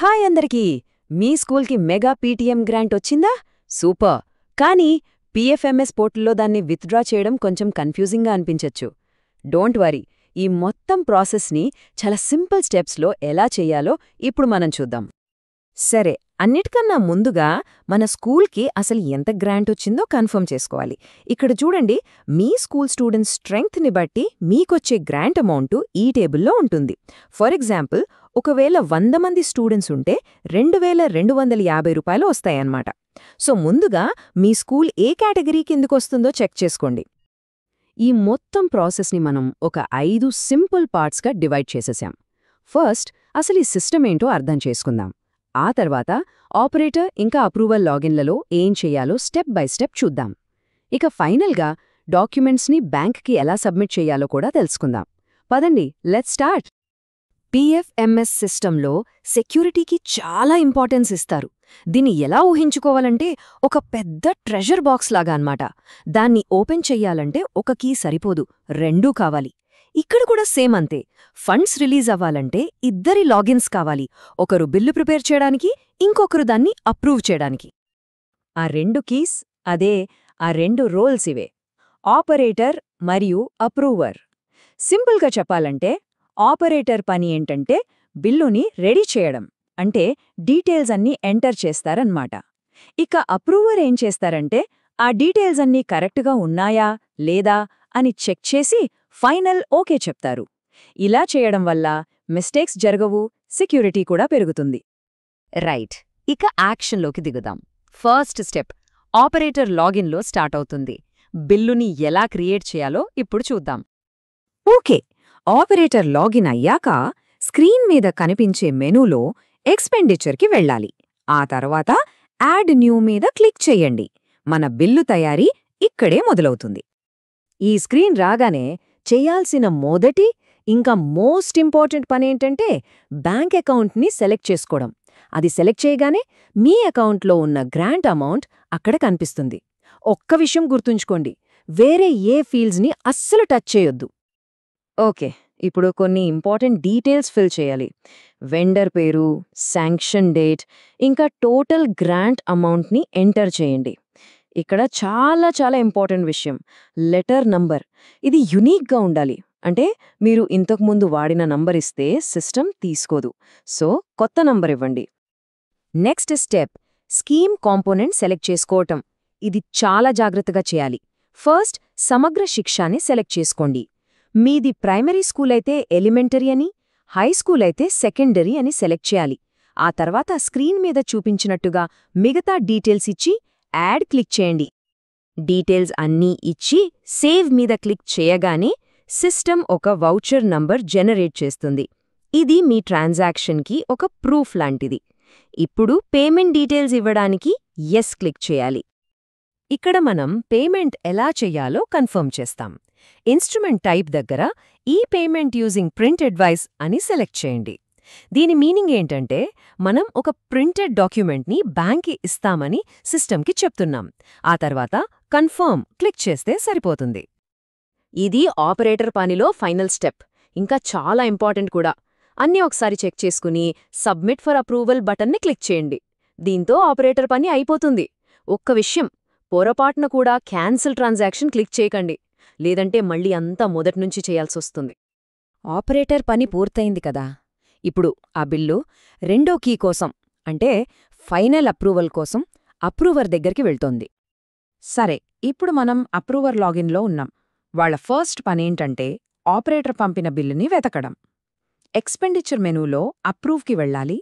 Hi అందరికీ! మీ స్కూల్కి mega PTM grant వచ్చిందా? సూపర్! కానీ పీఎఫ్ఎంఎస్ పోర్టల్లో దాన్ని విత్డ్రా చేయడం కొంచెం కన్ఫ్యూజింగ్గా అనిపించొచ్చు. డోంట్ వరీ, ఈ మొత్తం ప్రాసెస్ని చాలా సింపుల్ స్టెప్స్లో ఎలా చెయ్యాలో ఇప్పుడు మనం చూద్దాం. సరే, అన్నిటికన్నా ముందుగా మన స్కూల్కి అసలు ఎంత గ్రాంట్ వచ్చిందో కన్ఫర్మ్ చేసుకోవాలి. ఇక్కడ చూడండి, మీ స్కూల్ స్టూడెంట్స్ స్ట్రెంగ్త్ని బట్టి మీకొచ్చే గ్రాంట్ అమౌంట్ ఈ టేబుల్లో ఉంటుంది. ఫర్ ఎగ్జాంపుల్, ఒకవేళ 100 మంది స్టూడెంట్స్ ఉంటే 2250 రూపాయలు వస్తాయన్నమాట. సో ముందుగా మీ స్కూల్ ఏ కేటగిరీ కిందకొస్తుందో చెక్ చేసుకోండి. ఈ మొత్తం ప్రాసెస్ని మనం ఒక 5 సింపుల్ పార్ట్స్గా డివైడ్ చేసేసాం. ఫస్ట్, అసలు ఈ సిస్టమ్ ఏంటో అర్థం చేసుకుందాం. ఆ తర్వాత ఆపరేటర్ ఇంకా అప్రూవల్ లాగిన్లలో ఏం చెయ్యాలో స్టెప్ బై స్టెప్ చూద్దాం. ఇక ఫైనల్గా డాక్యుమెంట్స్ని బ్యాంక్కి ఎలా సబ్మిట్ చెయ్యాలో కూడా తెలుసుకుందాం. పదండి, లెట్స్ స్టార్ట్. పీఎఫ్ఎంఎస్ సిస్టంలో సెక్యూరిటీకి చాలా ఇంపార్టెన్స్ ఇస్తారు. దీన్ని ఎలా ఊహించుకోవాలంటే ఒక పెద్ద ట్రెజర్ బాక్స్ లాగా అన్నమాట. దాన్ని ఓపెన్ చెయ్యాలంటే ఒక కీ సరిపోదు, 2 కావాలి. ఇక్కడ కూడా సేమ్ అంతే. ఫండ్స్ రిలీజ్ అవ్వాలంటే 2 లాగిన్స్ కావాలి. ఒకరు బిల్లు ప్రిపేర్ చేయడానికి, ఇంకొకరు దాన్ని అప్రూవ్ చేయడానికి. ఆ 2 కీస్ అదే, ఆ 2 రోల్స్ ఇవే, ఆపరేటర్ మరియు అప్రూవర్. సింపుల్గా చెప్పాలంటే ఆపరేటర్ పని ఏంటంటే బిల్లుని రెడీ చేయడం, అంటే డీటెయిల్స్ అన్నీ ఎంటర్ చేస్తారన్నమాట. ఇక అప్రూవర్ ఏం చేస్తారంటే ఆ డీటెయిల్స్ అన్నీ కరెక్ట్గా ఉన్నాయా లేదా అని చెక్ చేసి ఫైనల్ ఓకే చెప్తారు. ఇలా చేయడం వల్ల మిస్టేక్స్ జరగవు, సెక్యూరిటీ కూడా పెరుగుతుంది. రైట్, ఇక యాక్షన్లోకి దిగుదాం. ఫస్ట్ స్టెప్ ఆపరేటర్ లాగిన్లో స్టార్ట్ అవుతుంది. బిల్లుని ఎలా క్రియేట్ చేయాలో ఇప్పుడు చూద్దాం. ఓకే, ఆపరేటర్ లాగిన్ అయ్యాక స్క్రీన్ మీద కనిపించే మెనూలో ఎక్స్పెండిచర్కి వెళ్ళాలి. ఆ తర్వాత యాడ్ న్యూ మీద క్లిక్ చెయ్యండి. మన బిల్లు తయారీ ఇక్కడే మొదలవుతుంది. ఈ స్క్రీన్ రాగానే చెయ్యాల్సిన మొదటి ఇంకా మోస్ట్ ఇంపార్టెంట్ పనేంటంటే బ్యాంక్ అకౌంట్ని సెలెక్ట్ చేసుకోవడం. అది సెలెక్ట్ చేయగానే మీ అకౌంట్లో ఉన్న గ్రాంట్ అమౌంట్ అక్కడ కనిపిస్తుంది. ఒక్క విషయం గుర్తుంచుకోండి, వేరే ఏ ఫీల్డ్స్ని అస్సలు టచ్ చేయొద్దు. ఓకే, ఇప్పుడు కొన్ని ఇంపార్టెంట్ డీటెయిల్స్ ఫిల్ చేయాలి. వెండర్ పేరు, శాంక్షన్ డేట్, ఇంకా టోటల్ గ్రాంట్ అమౌంట్ని ఎంటర్ చేయండి. ఇక్కడ చాలా చాలా ఇంపార్టెంట్ విషయం, లెటర్ నంబర్. ఇది యునీక్గా ఉండాలి. అంటే మీరు ఇంతకుముందు వాడిన నంబర్ ఇస్తే సిస్టమ్ తీసుకోదు. సో కొత్త నంబర్ ఇవ్వండి. Next step, scheme component select చేసుకోవటం. ఇది చాలా జాగ్రత్తగా చేయాలి. ఫస్ట్ సమగ్ర శిక్షాని సెలెక్ట్ చేసుకోండి. మీది ప్రైమరీ స్కూల్ అయితే ఎలిమెంటరీ అని, హై స్కూల్ అయితే సెకండరీ అని సెలెక్ట్ చేయాలి. ఆ తర్వాత స్క్రీన్ మీద చూపించినట్టుగా మిగతా డీటెయిల్స్ ఇచ్చి యాడ్ క్లిక్ చేయండి. డీటెయిల్స్ అన్నీ ఇచ్చి సేవ్ మీద క్లిక్ చేయగానే సిస్టమ్ ఒక వౌచర్ నంబర్ జనరేట్ చేస్తుంది. ఇది మీ ట్రాన్సాక్షన్కి ఒక ప్రూఫ్ లాంటిది. ఇప్పుడు పేమెంట్ డీటెయిల్స్ ఇవ్వడానికి ఎస్ క్లిక్ చేయాలి. ఇక్కడ మనం పేమెంట్ ఎలా చెయ్యాలో కన్ఫర్మ్ చేస్తాం. ఇన్స్ట్రుమెంట్ టైప్ దగ్గర ఈ పేమెంట్ యూజింగ్ ప్రింట్ అడ్వైస్ అని సెలెక్ట్ చేయండి. దీని మీనింగ్ ఏంటంటే మనం ఒక ప్రింటెడ్ డాక్యుమెంట్ని బ్యాంక్కి ఇస్తామని సిస్టమ్కి చెప్తున్నాం. ఆ తర్వాత కన్ఫర్మ్ క్లిక్ చేస్తే సరిపోతుంది. ఇది ఆపరేటర్ పనిలో ఫైనల్ స్టెప్, ఇంకా చాలా ఇంపార్టెంట్ కూడా. అన్నీ ఒకసారి చెక్ చేసుకుని సబ్మిట్ ఫర్ అప్రూవల్ బటన్ని క్లిక్ చేయండి. దీంతో ఆపరేటర్ పని అయిపోతుంది. ఒక్క విషయం, పొరపాటున కూడా క్యాన్సిల్ ట్రాన్సాక్షన్ క్లిక్ చేయకండి, లేదంటే మళ్ళీ అంతా మొదట్నుంచి చేయాల్సొస్తుంది. ఆపరేటర్ పని పూర్తయింది కదా. ఇప్పుడు ఆ బిల్లు 2వ కీ కోసం, అంటే ఫైనల్ అప్రూవల్ కోసం అప్రూవర్ దగ్గరికి వెళ్తోంది. సరే, ఇప్పుడు మనం అప్రూవర్ లాగిన్లో ఉన్నాం. వాళ్ళ ఫస్ట్ పనేంటంటే ఆపరేటర్ పంపిన బిల్లుని వెతకడం. ఎక్స్పెండిచర్ మెనూలో అప్రూవ్కి వెళ్ళాలి.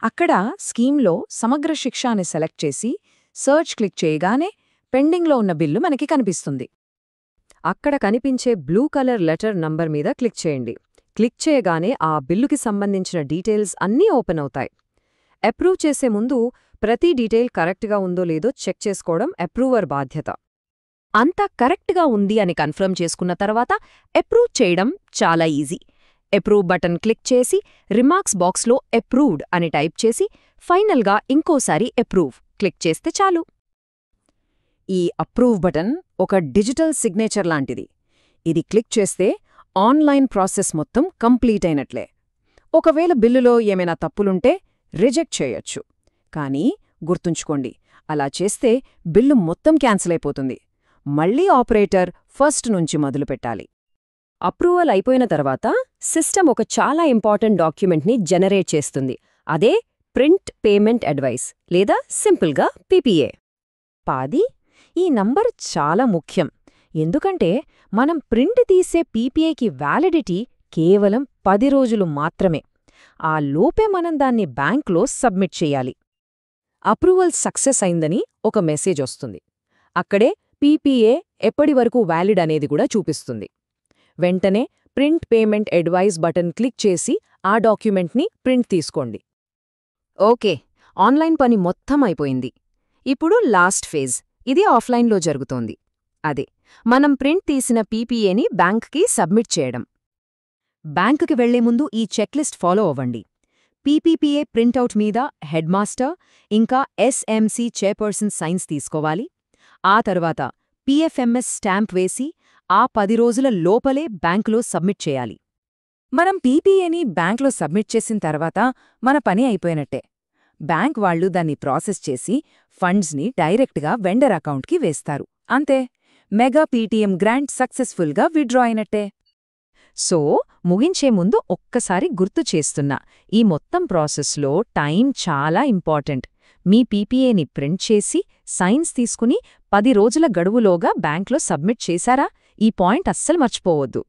అక్కడ స్కీమ్లో సమగ్ర శిక్షాని సెలెక్ట్ చేసి సర్చ్ క్లిక్ చేయగానే పెండింగ్లో ఉన్న బిల్లు మనకి కనిపిస్తుంది. అక్కడ కనిపించే బ్లూ కలర్ లెటర్ నంబర్ మీద క్లిక్ చేయండి. క్లిక్ చేయగానే ఆ బిల్లుకి సంబంధించిన డీటెయిల్స్ అన్నీ ఓపెన్ అవుతాయి. అప్రూవ్ చేసే ముందు ప్రతి డీటెయిల్ కరెక్ట్గా ఉందో లేదో చెక్ చేసుకోవడం అప్రూవర్ బాధ్యత. అంతా కరెక్ట్గా ఉంది అని కన్ఫర్మ్ చేసుకున్న తర్వాత అప్రూవ్ చేయడం చాలా ఈజీ. అప్రూవ్ బటన్ క్లిక్ చేసి రిమార్క్స్ బాక్స్లో అప్రూవ్డ్ అని టైప్ చేసి ఫైనల్గా ఇంకోసారి అప్రూవ్ క్లిక్ చేస్తే చాలు. ఈ అప్రూవ్ బటన్ ఒక డిజిటల్ సిగ్నేచర్ లాంటిది. ఇది క్లిక్ చేస్తే ఆన్లైన్ ప్రాసెస్ మొత్తం కంప్లీట్ అయినట్లే. ఒకవేళ బిల్లులో ఏమైనా తప్పులుంటే రిజెక్ట్ చేయొచ్చు. కానీ గుర్తుంచుకోండి, అలా చేస్తే బిల్లు మొత్తం క్యాన్సిల్ అయిపోతుంది. మళ్ళీ ఆపరేటర్ ఫస్ట్ నుంచి మొదలుపెట్టాలి. అప్రూవల్ అయిపోయిన తర్వాత సిస్టమ్ ఒక చాలా ఇంపార్టెంట్ డాక్యుమెంట్ని జనరేట్ చేస్తుంది. అదే ప్రింట్ పేమెంట్ అడ్వైస్ లేదా సింపుల్గా పీపీఏ. ఈ నంబర్ చాలా ముఖ్యం. ఎందుకంటే మనం ప్రింట్ తీసే పీపీఏకి వ్యాలిడిటీ కేవలం 10 రోజులు మాత్రమే. ఆ లోపే మనం దాన్ని బ్యాంక్లో సబ్మిట్ చెయ్యాలి. అప్రూవల్ సక్సెస్ అయిందని ఒక మెసేజ్ వస్తుంది. అక్కడే పీపీఏ ఎప్పటివరకు వ్యాలిడ్ అనేది కూడా చూపిస్తుంది. వెంటనే print payment advice button click చేసి ఆ డాక్యుమెంట్ని ప్రింట్ తీసుకోండి. ఓకే, ఆన్లైన్ పని మొత్తం అయిపోయింది. ఇప్పుడు లాస్ట్ ఫేజ్, ఇది ఆఫ్లైన్లో జరుగుతోంది. అదే మనం ప్రింట్ తీసిన పీపీఏని బ్యాంక్కి సబ్మిట్ చేయడం. బ్యాంకుకి వెళ్లే ముందు ఈ చెక్లిస్ట్ ఫాలో అవ్వండి. పీపీపీఏ ప్రింటౌట్ మీద హెడ్ మాస్టర్ ఇంకా ఎస్ఎంసీ చైర్పర్సన్ సైన్స్ తీసుకోవాలి. ఆ తర్వాత పీఎఫ్ఎంఎస్ స్టాంప్ వేసి ఆ 10 రోజుల లోపలే బ్యాంకులో సబ్మిట్ చేయాలి. మనం పీపీఏని బ్యాంక్లో సబ్మిట్ చేసిన తర్వాత మన పని అయిపోయినట్టే. బ్యాంక్ వాళ్లు దాన్ని ప్రాసెస్ చేసి ఫండ్స్ని డైరెక్ట్గా వెండర్ అకౌంట్కి వేస్తారు. అంతే, మెగా పీటీఎం గ్రాంట్ సక్సెస్ఫుల్గా విత్డ్రా అయినట్టే. సో ముగించే ముందు ఒక్కసారి గుర్తు చేస్తున్నా, ఈ మొత్తం ప్రాసెస్లో టైం చాలా ఇంపార్టెంట్. మీ పీపీఏని ప్రింట్ చేసి సైన్స్ తీసుకుని 10 రోజుల గడువులోగా బ్యాంక్లో సబ్మిట్ చేశారా? ఈ పాయింట్ అస్సలు మర్చిపోవద్దు.